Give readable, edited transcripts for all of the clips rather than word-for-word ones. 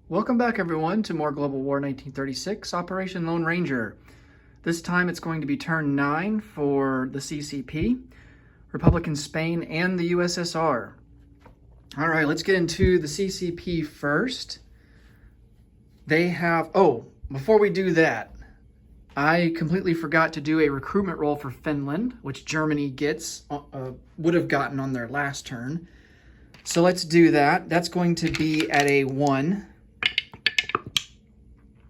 Welcome back, everyone, to more Global War 1936, Operation Lone Ranger. This time it's going to be turn 9 for the CCP, Republican Spain, and the USSR. All right, let's get into the CCP first. They have... Oh, before we do that, I completely forgot to do a recruitment roll for Finland, which Germany would have gotten on their last turn. So let's do that. That's going to be at a 1.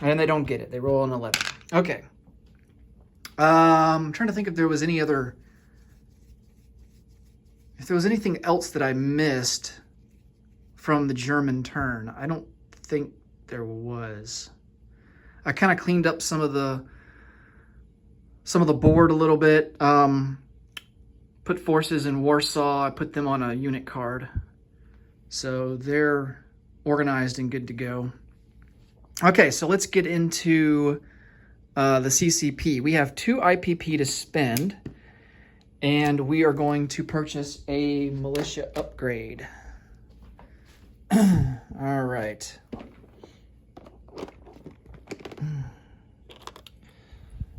And they don't get it. They roll an 11. Okay. I'm trying to think if there was any other... If there was anything else that I missed from the German turn. I don't think there was. I kind of cleaned up some of the board a little bit. Put forces in Warsaw. I put them on a unit card. So they're organized and good to go. Okay, so let's get into the CCP. We have 2 IPP to spend, and we are going to purchase a militia upgrade. All right.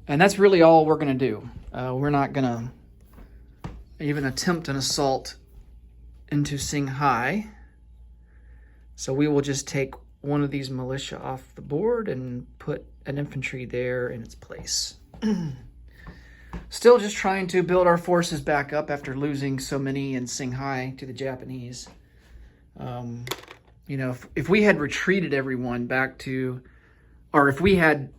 And that's really all we're going to do. We're not going to even attempt an assault into Shanghai. So we will just take one of these militia off the board and put an infantry there in its place. Still just trying to build our forces back up after losing so many in Shanghai to the Japanese. You know, if we had retreated everyone back to, or if we had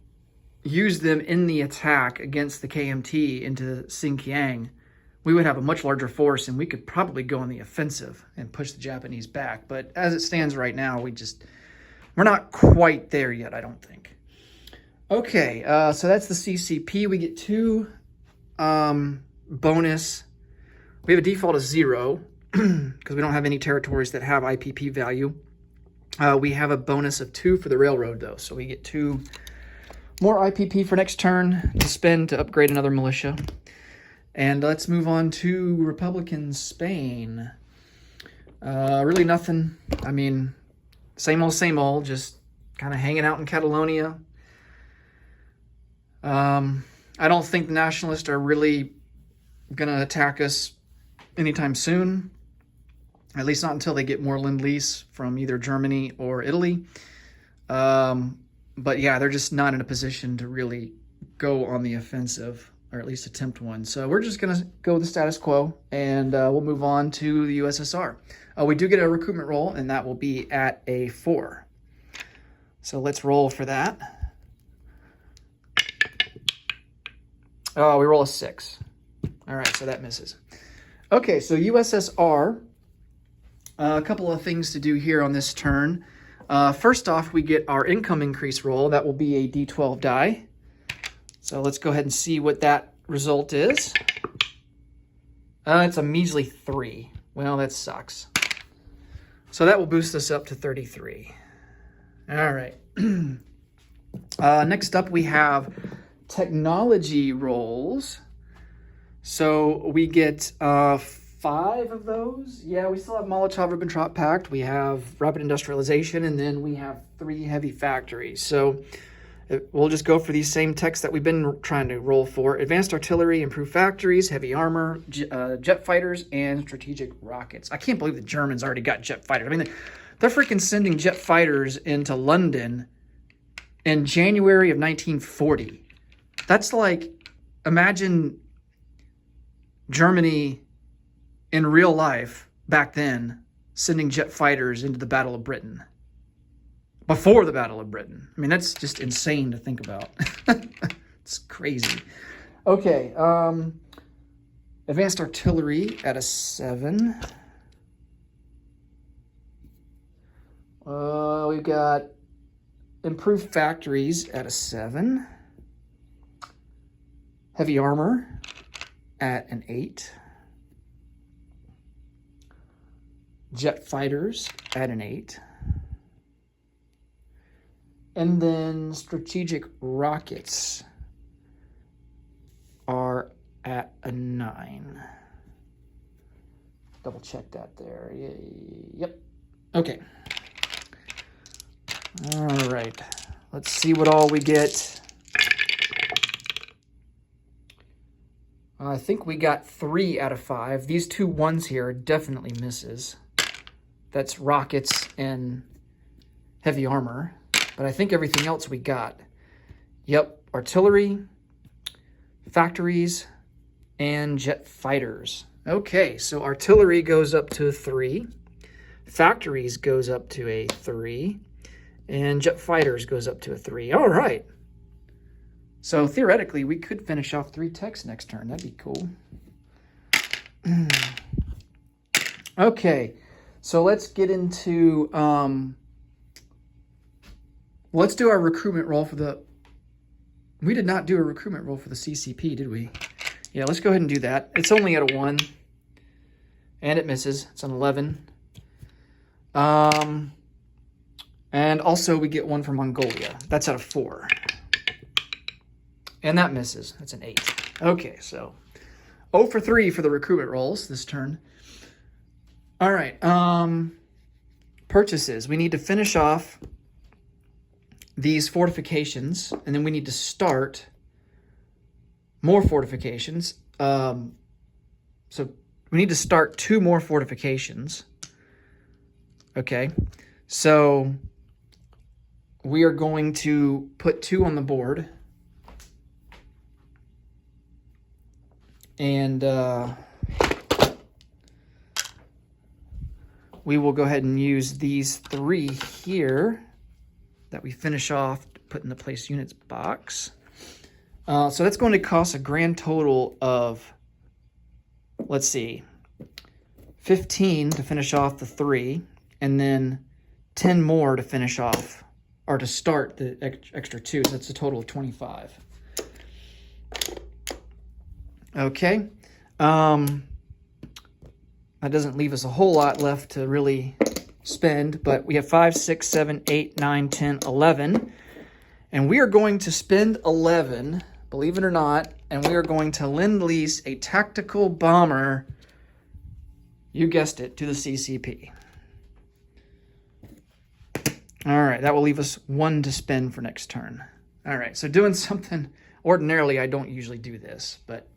used them in the attack against the KMT into Xinjiang, we would have a much larger force and we could probably go on the offensive and push the Japanese back. But as it stands right now, we're not quite there yet, I don't think. Okay, so that's the CCP. We get 2 bonus. We have a default of 0 because we don't have any territories that have IPP value. We have a bonus of 2 for the railroad, though. So we get 2 more IPP for next turn to spend to upgrade another militia. And let's move on to Republican Spain. Really nothing. I mean, same old, just kind of hanging out in Catalonia. I don't think the nationalists are really going to attack us anytime soon. At least not until they get more Lend-Lease from either Germany or Italy. But yeah, they're just not in a position to really go on the offensive, or at least attempt one. So we're just going to go with the status quo, and we'll move on to the USSR. We do get a recruitment roll, and that will be at a 4. So let's roll for that. Oh, we roll a 6. All right, so that misses. Okay, so USSR, a couple of things to do here on this turn. First off, we get our income increase roll. That will be a D12 die. So let's go ahead and see what that result is. It's a measly 3. Well, that sucks. So that will boost us up to 33. All right. Next up, we have technology rolls. So we get 5 of those. Yeah, we still have Molotov-Ribbentrop Pact. We have rapid industrialization, and then we have 3 heavy factories. So we'll just go for these same techs that we've been trying to roll for. Advanced artillery, improved factories, heavy armor, jet fighters, and strategic rockets. I can't believe the Germans already got jet fighters. I mean, they're freaking sending jet fighters into London in January of 1940. That's like, imagine Germany in real life back then sending jet fighters into the Battle of Britain. Before the Battle of Britain. I mean, that's just insane to think about. It's crazy. Okay, advanced artillery at a 7. We've got improved factories at a 7. Heavy armor at an 8. Jet fighters at an 8. And then strategic rockets are at a 9. Double check that there. Yep. Okay. All right. Let's see what all we get. I think we got 3 out of 5. These 2 ones here are definitely misses. That's rockets and heavy armor. But I think everything else we got. Yep, artillery, factories, and jet fighters. Okay, so artillery goes up to a 3. Factories goes up to a 3. And jet fighters goes up to a 3. All right. So theoretically, we could finish off 3 techs next turn. That'd be cool. Okay, so let's get into... let's do our recruitment roll for the... We did not do a recruitment roll for the CCP, did we? Yeah, let's go ahead and do that. It's only at a 1. And it misses. It's an 11. And also we get 1 for Mongolia. That's at a 4. And that misses. That's an 8. Okay, so 0 for 3 for the recruitment rolls this turn. All right. Purchases. We need to finish off these fortifications, and then we need to start more fortifications. So we need to start 2 more fortifications. Okay. So we are going to put 2 on the board. And we will go ahead and use these 3 here that we finish off to put in the place units box. So that's going to cost a grand total of, let's see, 15 to finish off the 3, and then 10 more to finish off, or to start the extra 2. So that's a total of 25. Okay, that doesn't leave us a whole lot left to really spend, but we have 5, 6, 7, 8, 9, 10, 11, and we are going to spend 11, believe it or not, and we are going to lend-lease a tactical bomber, you guessed it, to the CCP. All right, that will leave us 1 to spend for next turn. All right, so doing something, ordinarily I don't usually do this, but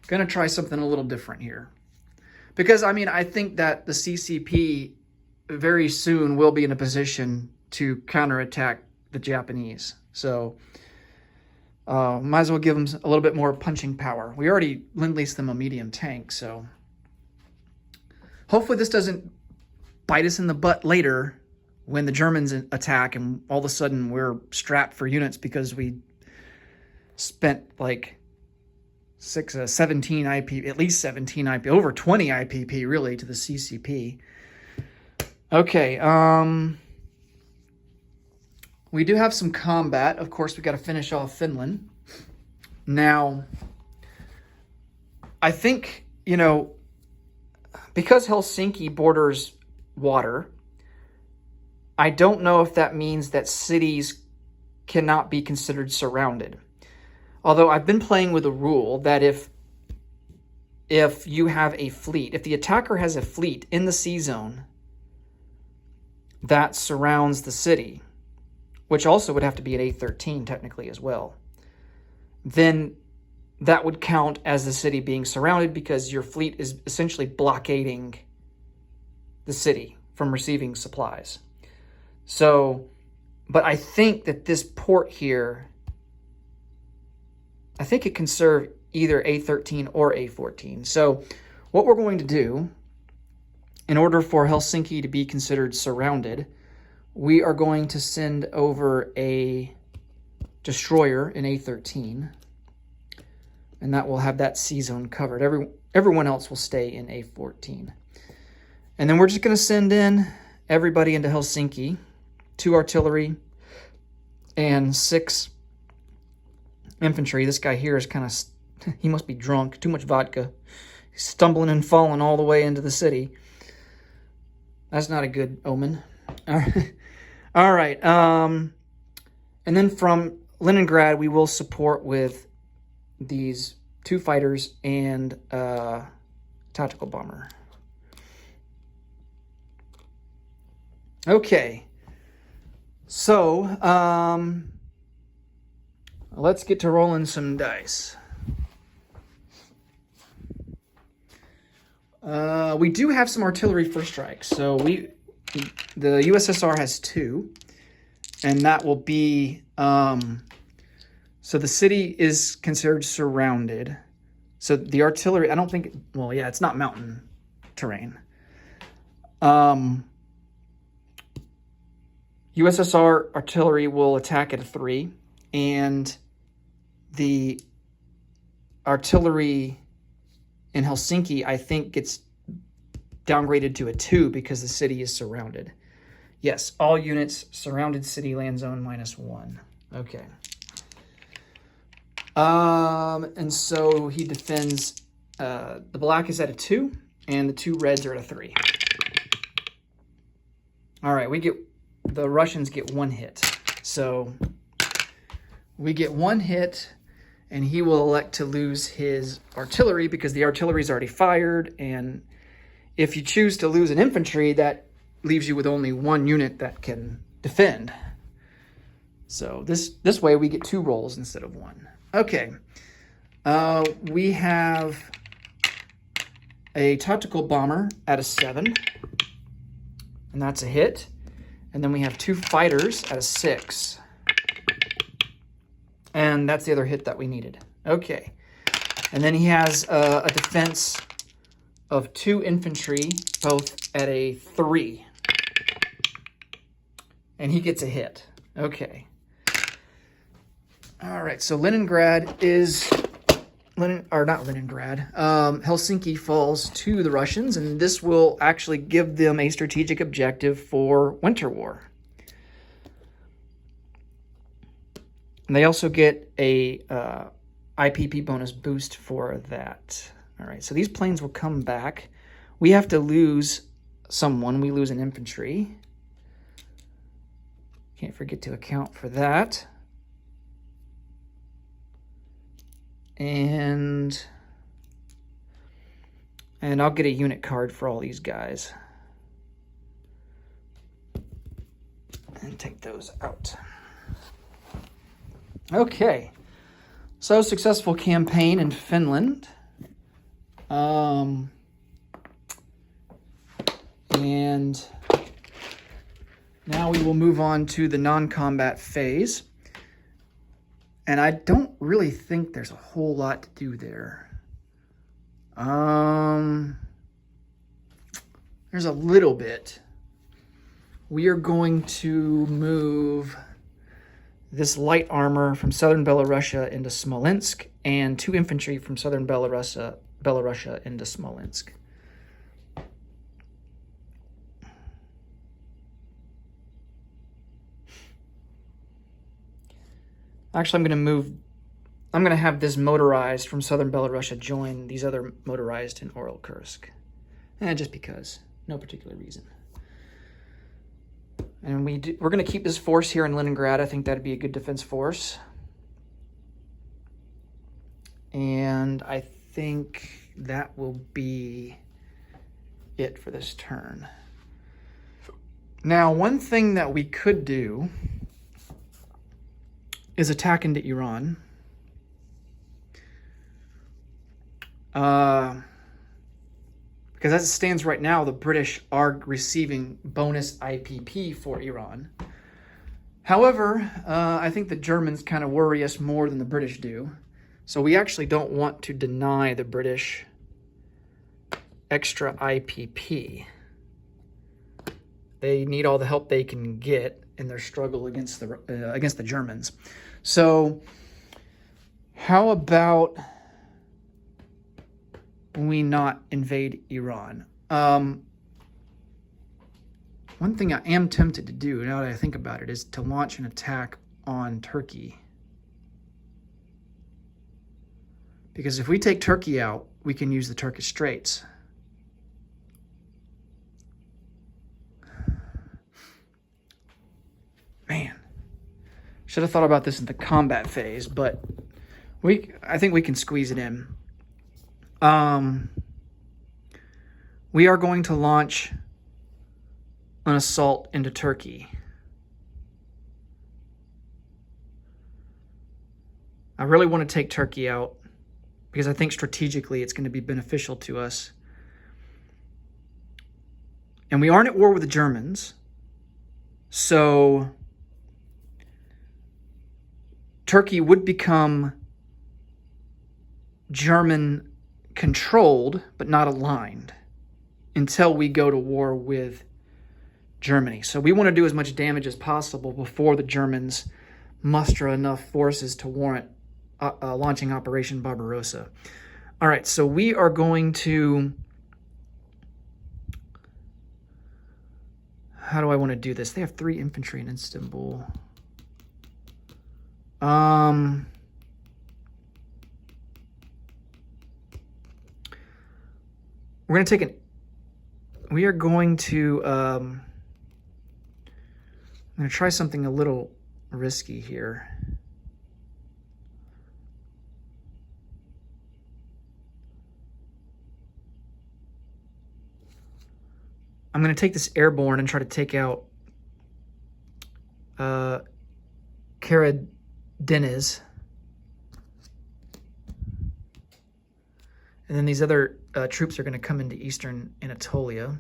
going to try something a little different here. Because, I mean, I think that the CCP very soon will be in a position to counterattack the Japanese. So, might as well give them a little bit more punching power. We already lend-leased them a medium tank, so... Hopefully this doesn't bite us in the butt later when the Germans attack and all of a sudden we're strapped for units because we spent, like... 17 IP, at least 17 IP, over 20 IPP really to the CCP. Okay, we do have some combat. Of course, we got to finish off Finland. Now, I think, you know, because Helsinki borders water, I don't know if that means that cities cannot be considered surrounded. Although I've been playing with a rule that if you have a fleet, if the attacker has a fleet in the sea zone that surrounds the city, which also would have to be at A13 technically as well, then that would count as the city being surrounded because your fleet is essentially blockading the city from receiving supplies. So, but I think that this port here, I think it can serve either A13 or A14. So what we're going to do, in order for Helsinki to be considered surrounded, we are going to send over a destroyer in A13. And that will have that sea zone covered. Everyone else will stay in A14. And then we're just going to send in everybody into Helsinki, 2 artillery and 6 infantry. This guy here is kind of, he must be drunk, too much vodka. He's stumbling and falling all the way into the city. That's not a good omen. All right. And then from Leningrad, we will support with these 2 fighters and tactical bomber. Okay. So, let's get to rolling some dice. We do have some artillery first strikes. So the USSR has 2, and that will be, so the city is considered surrounded. So the artillery, I don't think, well, yeah, it's not mountain terrain. USSR artillery will attack at a 3, and the artillery in Helsinki, I think, gets downgraded to a 2 because the city is surrounded. Yes, all units surrounded city land zone -1. Okay. And so he defends, the black is at a 2, and the 2 reds are at a 3. All right, the Russians get 1 hit. So we get 1 hit, and he will elect to lose his artillery because the artillery is already fired. And if you choose to lose an infantry, that leaves you with only 1 unit that can defend. So this way we get 2 rolls instead of 1. Okay. We have a tactical bomber at a 7, and that's a hit. And then we have 2 fighters at a 6. And that's the other hit that we needed. Okay. And then he has a defense of 2 infantry, both at a 3. And he gets a hit. Okay. All right, so Helsinki falls to the Russians, and this will actually give them a strategic objective for Winter War. And they also get a IPP bonus boost for that. All right, so these planes will come back. We have to lose someone. We lose an infantry. Can't forget to account for that. And I'll get a unit card for all these guys. And take those out. Okay. So, successful campaign in Finland. And now we will move on to the non-combat phase. And I don't really think there's a whole lot to do there. There's a little bit. We are going to move this light armor from southern Belarusia into Smolensk, and 2 infantry from southern Belarusia into Smolensk. Actually, I'm going to have this motorized from southern Belarusia join these other motorized in Oral Kursk. Just because. No particular reason. And we're going to keep this force here in Leningrad. I think that'd be a good defense force. And I think that will be it for this turn. Now, one thing that we could do is attack into Iran. Because as it stands right now, the British are receiving bonus IPP for Iran. However, I think the Germans kind of worry us more than the British do. So we actually don't want to deny the British extra IPP. They need all the help they can get in their struggle against the Germans. So how about we not invade Iran? One thing I am tempted to do, now that I think about it, is to launch an attack on Turkey. Because if we take Turkey out, we can use the Turkish Straits. Man, should have thought about this in the combat phase, but I think we can squeeze it in. We are going to launch an assault into Turkey. I really want to take Turkey out because I think strategically it's going to be beneficial to us. And we aren't at war with the Germans. So Turkey would become German controlled, but not aligned until we go to war with Germany. So we want to do as much damage as possible before the Germans muster enough forces to warrant launching Operation Barbarossa. All right, so we are going to... How do I want to do this? They have 3 infantry in Istanbul. We're going to take an... We are going to... I'm going to try something a little risky here. I'm going to take this airborne and try to take out Karadeniz. And then these other troops are going to come into eastern Anatolia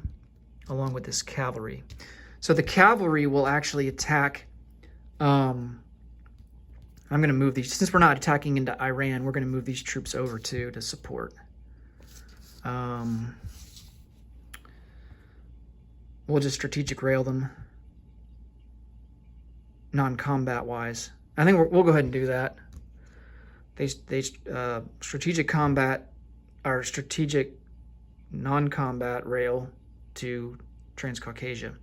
along with this cavalry. So the cavalry will actually attack... I'm going to move these... Since we're not attacking into Iran, we're going to move these troops over too to support. We'll just strategic rail them, non-combat wise. I think we'll go ahead and do that. They strategic combat or strategic non-combat rail to Transcaucasia,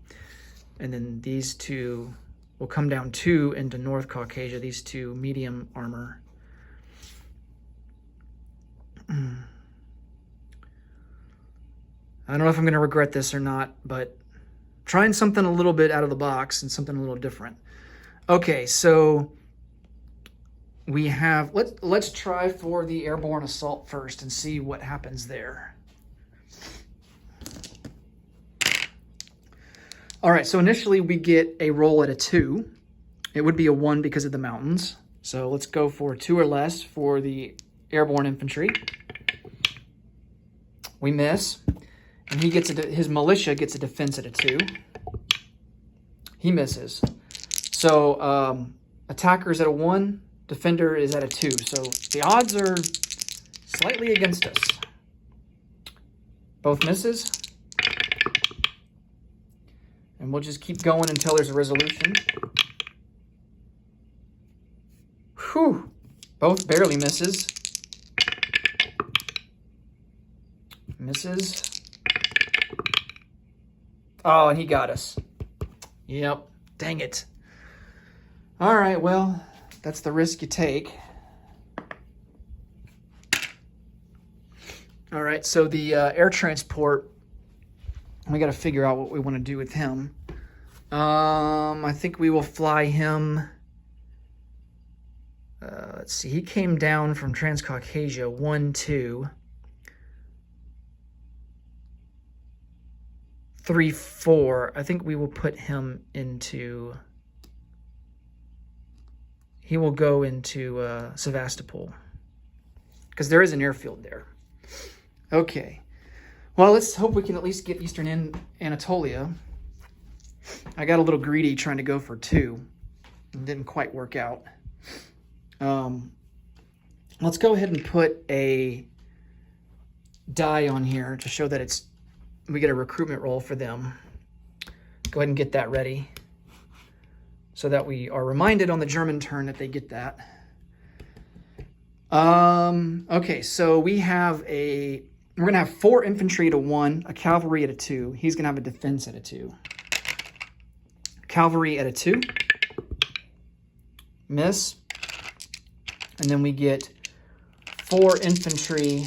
and then these 2 will come down 2 into North Caucasia. These 2 medium armor. I don't know if I'm going to regret this or not, but trying something a little bit out of the box and something a little different. Okay, so we have... Let's try for the airborne assault first and see what happens there. All right, so initially we get a roll at a 2. It would be a 1 because of the mountains. So let's go for 2 or less for the airborne infantry. We miss. And he gets his militia gets a defense at a 2. He misses. So attacker's at a 1, defender is at a 2. So the odds are slightly against us. Both misses. And we'll just keep going until there's a resolution. Whew. Both barely misses. Misses. Oh, and he got us. Yep. Dang it. All right, well, that's the risk you take. All right, so the air transport, we got to figure out what we want to do with him. I think we will fly him. Let's see. He came down from Transcaucasia, 1, 2, 3, 4. I think we will put him into... He will go into Sevastopol because there is an airfield there. Okay. Well, let's hope we can at least get Eastern Anatolia. I got a little greedy trying to go for 2. It didn't quite work out. Let's go ahead and put a die on here to show that we get a recruitment roll for them. Go ahead and get that ready so that we are reminded on the German turn that they get that. Okay, so we're going to have 4 infantry at a 1, a cavalry at a 2. He's going to have a defense at a 2. Cavalry at a 2. Miss. And then we get 4 infantry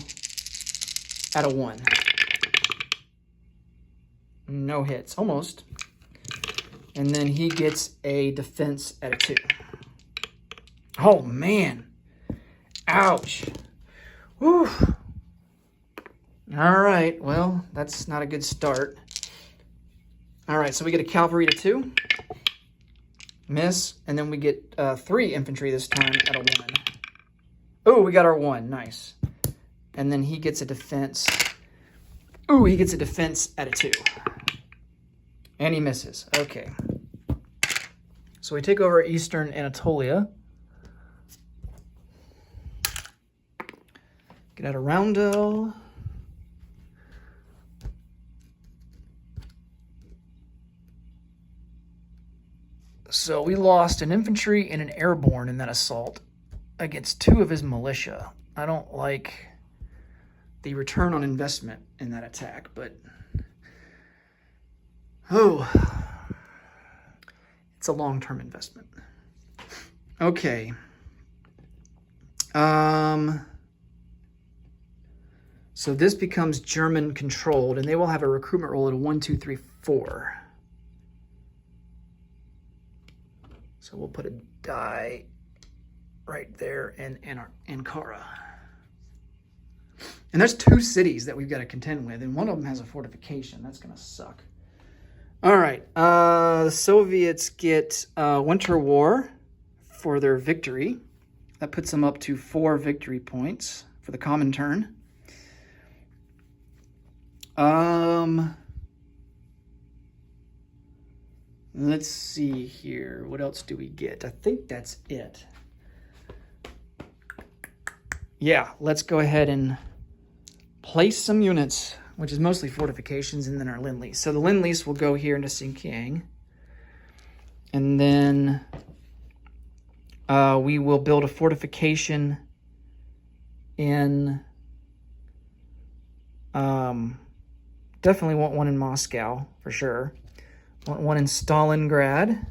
at a 1. No hits. Almost. And then he gets a defense at a 2. Oh, man. Ouch. Whew. All right. Well, that's not a good start. All right. So we get a cavalry at a 2. Miss. And then we get 3 infantry this time at a 1. Oh, we got our 1. Nice. And then he gets a defense. Ooh, he gets a defense at a 2. And he misses. Okay. So we take over Eastern Anatolia. Get out of Roundel. So we lost an infantry and an airborne in that assault against 2 of his militia. I don't like the return on investment in that attack, but it's a long-term investment. Okay. So this becomes German controlled, and they will have a recruitment roll at a 1, 2, 3, 4. So we'll put a die right there in Ankara. And there's 2 cities that we've got to contend with, and one of them has a fortification. That's going to suck. All right. The Soviets get Winter War for their victory. That puts them up to 4 victory points for the Comintern. Let's see here. What else do we get? I think that's it. Yeah, let's go ahead and place some units, which is mostly fortifications, and then our Lend-Lease. So the Lend-Lease will go here into Xinjiang. And then we will build a fortification in... definitely want one in Moscow, for sure. Want one in Stalingrad.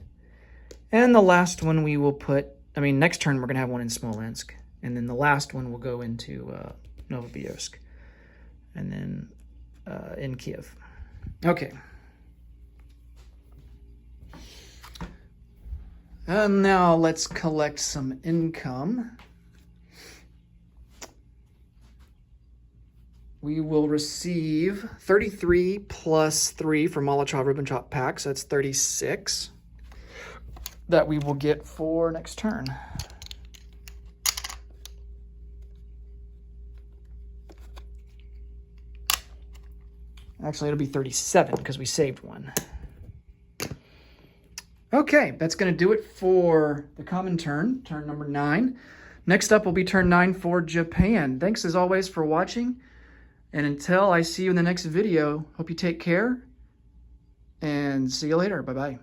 And the last one we will put... next turn we're going to have one in Smolensk. And then the last one will go into Novosibirsk. And then in Kiev. Okay. And now let's collect some income. We will receive 33 plus 3 for Molotov-Ribbentrop Pact, so that's 36 that we will get for next turn. Actually, it'll be 37 because we saved 1. Okay, that's going to do it for the Comintern, turn number 9. Next up will be turn 9 for Japan. Thanks as always for watching. And until I see you in the next video, hope you take care and see you later. Bye-bye.